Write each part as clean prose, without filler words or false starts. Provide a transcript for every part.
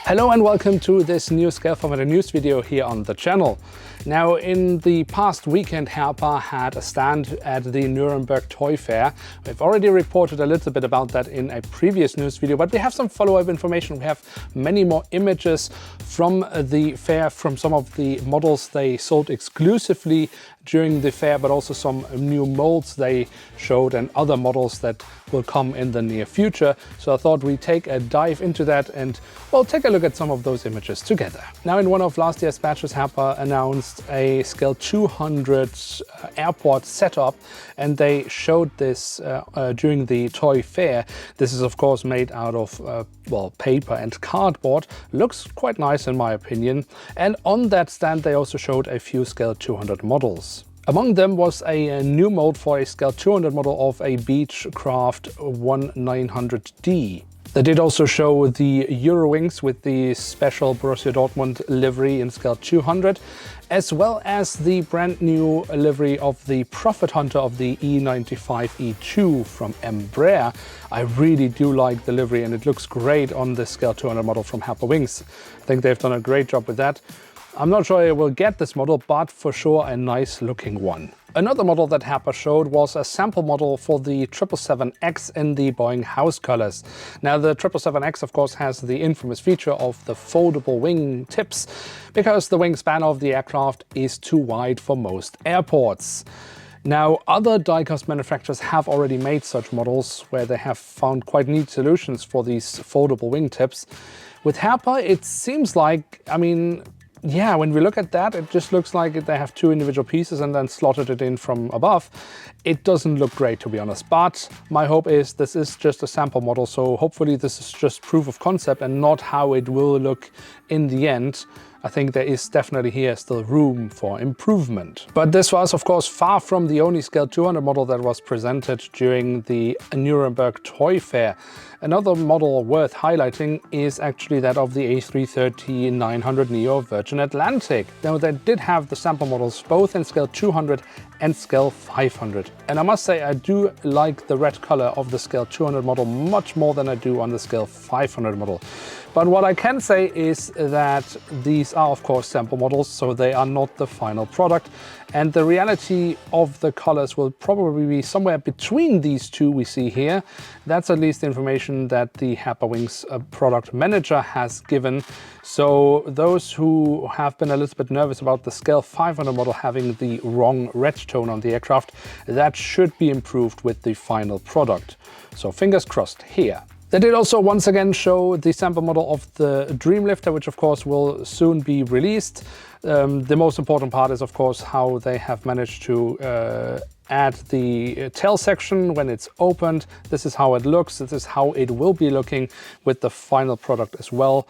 Hello and welcome to this new scale format news video here on the channel. Now, in the past weekend, Herpa had a stand at the Nuremberg Toy Fair. We've already reported a little bit about that in a previous news video, but we have some follow-up information. We have many more images from the fair, from some of the models they sold exclusively during the fair, but also some new molds they showed and other models that will come in the near future. So I thought we'd take a dive into that and, well, take a look at some of those images together. Now, in one of last year's batches, Herpa announced a scale 200 airport setup, and they showed this during the toy fair. This is of course made out of well, paper and cardboard. Looks quite nice in my opinion. And on that stand they also showed a few scale 200 models. Among them was a new mold for a scale 200 model of a Beechcraft 1900D. They did also show the Eurowings with the special Borussia Dortmund livery in scale 200, as well as the brand new livery of the Profit Hunter of the E95E2 from Embraer. I really do like the livery and it looks great on the scale 200 model from Herpa Wings. I think they've done a great job with that. I'm not sure I will get this model, but for sure a nice looking one. Another model that Herpa showed was a sample model for the 777X in the Boeing house colors. Now, the 777X of course has the infamous feature of the foldable wing tips, because the wingspan of the aircraft is too wide for most airports. Now, other die-cast manufacturers have already made such models where they have found quite neat solutions for these foldable wing tips. With Herpa, it seems like, yeah, when we look at that, it just looks like they have two individual pieces and then slotted it in from above. It doesn't look great, to be honest, but my hope is this is just a sample model, so hopefully this is just proof of concept and not how it will look in the end. I think there is definitely here still room for improvement. But this was of course far from the only scale 200 model that was presented during the Nuremberg Toy Fair. Another model worth highlighting is actually that of the A330900 Neo Virgin Atlantic. Now, they did have the sample models both in scale 200 and scale 500. And I must say I do like the red color of the scale 200 model much more than I do on the scale 500 model. But what I can say is that these are of course sample models, so they are not the final product. And the reality of the colors will probably be somewhere between these two we see here. That's at least the information that the Herpa Wings product manager has given. So those who have been a little bit nervous about the scale 500 model having the wrong red tone on the aircraft, that should be improved with the final product. So fingers crossed here. They did also once again show the sample model of the Dreamlifter, which of course will soon be released. The most important part is of course how they have managed to add the tail section when it's opened. This is how it looks. This is how it will be looking with the final product as well.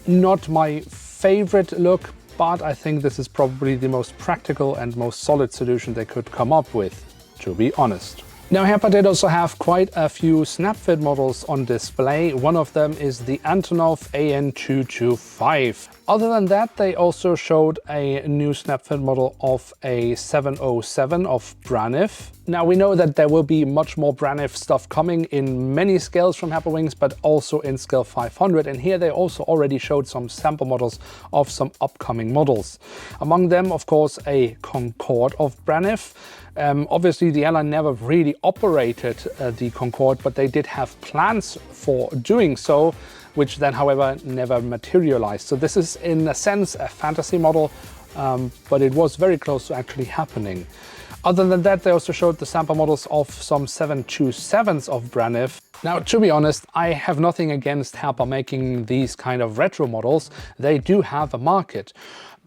Not my favorite look, but I think this is probably the most practical and most solid solution they could come up with, to be honest. Now, Herpa did also have quite a few snap-fit models on display. One of them is the Antonov AN225. Other than that, they also showed a new snap-fit model of a 707 of Braniff. Now, we know that there will be much more Braniff stuff coming in many scales from Herpa Wings, but also in scale 500. And here they also already showed some sample models of some upcoming models. Among them, of course, a Concorde of Braniff. Obviously, the airline never really operated the Concorde, but they did have plans for doing so, which then, however, never materialized. So this is, in a sense, a fantasy model, but it was very close to actually happening. Other than that, they also showed the sample models of some 727s of Braniff. Now, to be honest, I have nothing against Herpa making these kind of retro models. They do have a market.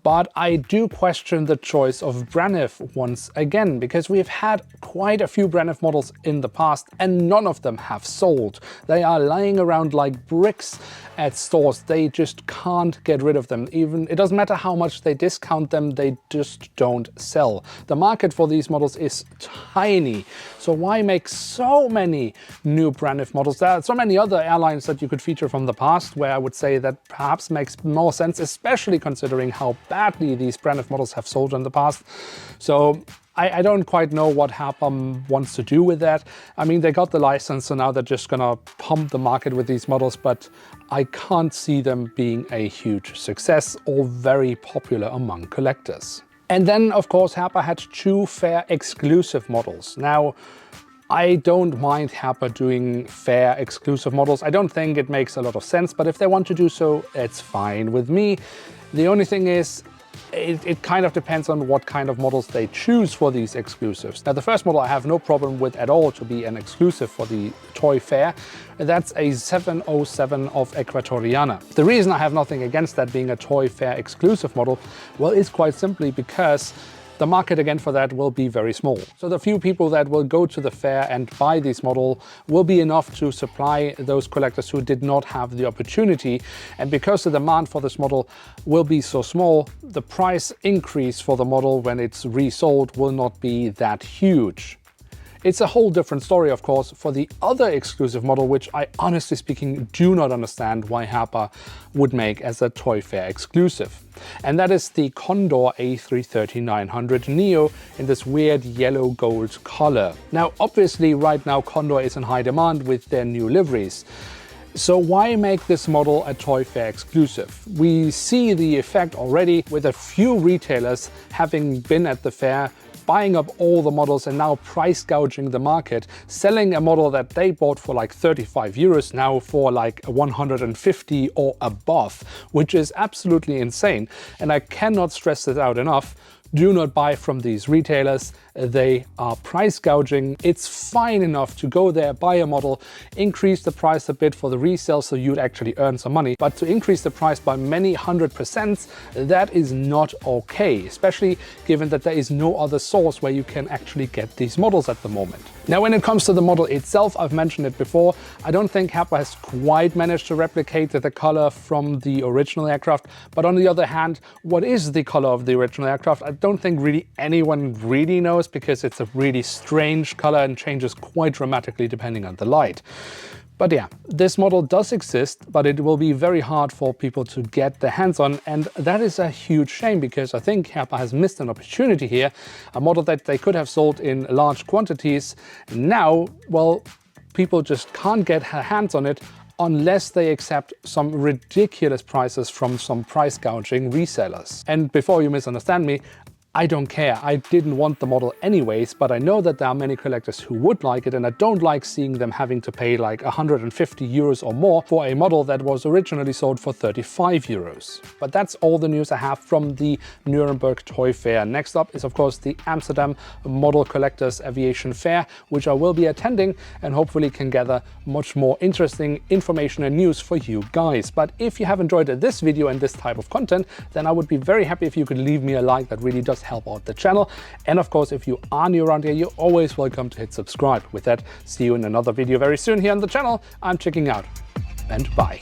But I do question the choice of Braniff once again, because we've had quite a few Braniff models in the past and none of them have sold. They are lying around like bricks at stores. They just can't get rid of them. Even it doesn't matter how much they discount them, they just don't sell. The market for these models is tiny. So why make so many new Braniff models? There are so many other airlines that you could feature from the past where I would say that perhaps makes more sense, especially considering how badly these Braniff models have sold in the past. So I don't quite know what Herpa wants to do with that. I mean, they got the license, so now they're just gonna pump the market with these models, but I can't see them being a huge success or very popular among collectors. And then, of course, Herpa had 2 fair exclusive models. Now, I don't mind Herpa doing fair exclusive models. I don't think it makes a lot of sense, but if they want to do so, it's fine with me. The only thing is, it kind of depends on what kind of models they choose for these exclusives. Now, the first model I have no problem with at all to be an exclusive for the Toy Fair. That's a 707 of Equatoriana. The reason I have nothing against that being a Toy Fair exclusive model, well, is quite simply because the market again for that will be very small. So the few people that will go to the fair and buy this model will be enough to supply those collectors who did not have the opportunity. And because the demand for this model will be so small, the price increase for the model when it's resold will not be that huge. It's a whole different story, of course, for the other exclusive model, which I honestly speaking do not understand why Herpa would make as a Toy Fair exclusive. And that is the Condor A330900 Neo in this weird yellow gold color. Now, obviously right now Condor is in high demand with their new liveries. So why make this model a Toy Fair exclusive? We see the effect already with a few retailers having been at the fair, buying up all the models and now price gouging the market, selling a model that they bought for like 35 euros now for like 150 or above, which is absolutely insane. And I cannot stress this out enough. Do not buy from these retailers. They are price gouging. It's fine enough to go there, buy a model, increase the price a bit for the resale so you'd actually earn some money. But to increase the price by many 100%, that is not okay, especially given that there is no other source where you can actually get these models at the moment. Now, when it comes to the model itself, I've mentioned it before, I don't think Herpa has quite managed to replicate the color from the original aircraft. But on the other hand, what is the color of the original aircraft? I don't think really anyone really knows, because it's a really strange color and changes quite dramatically depending on the light. But yeah, this model does exist, but it will be very hard for people to get their hands on, and that is a huge shame, because I think Herpa has missed an opportunity here, a model that they could have sold in large quantities. Now, well, people just can't get their hands on it unless they accept some ridiculous prices from some price gouging resellers. And before you misunderstand me, I don't care. I didn't want the model anyways, but I know that there are many collectors who would like it, and I don't like seeing them having to pay like 150 euros or more for a model that was originally sold for 35 euros. But that's all the news I have from the Nuremberg Toy Fair. Next up is, of course, the Amsterdam Model Collectors Aviation Fair, which I will be attending and hopefully can gather much more interesting information and news for you guys. But if you have enjoyed this video and this type of content, then I would be very happy if you could leave me a like. That really does help out the channel. And of course, if you are new around here, you're always welcome to hit subscribe. With that, see you in another video very soon here on the channel. I'm checking out, and bye.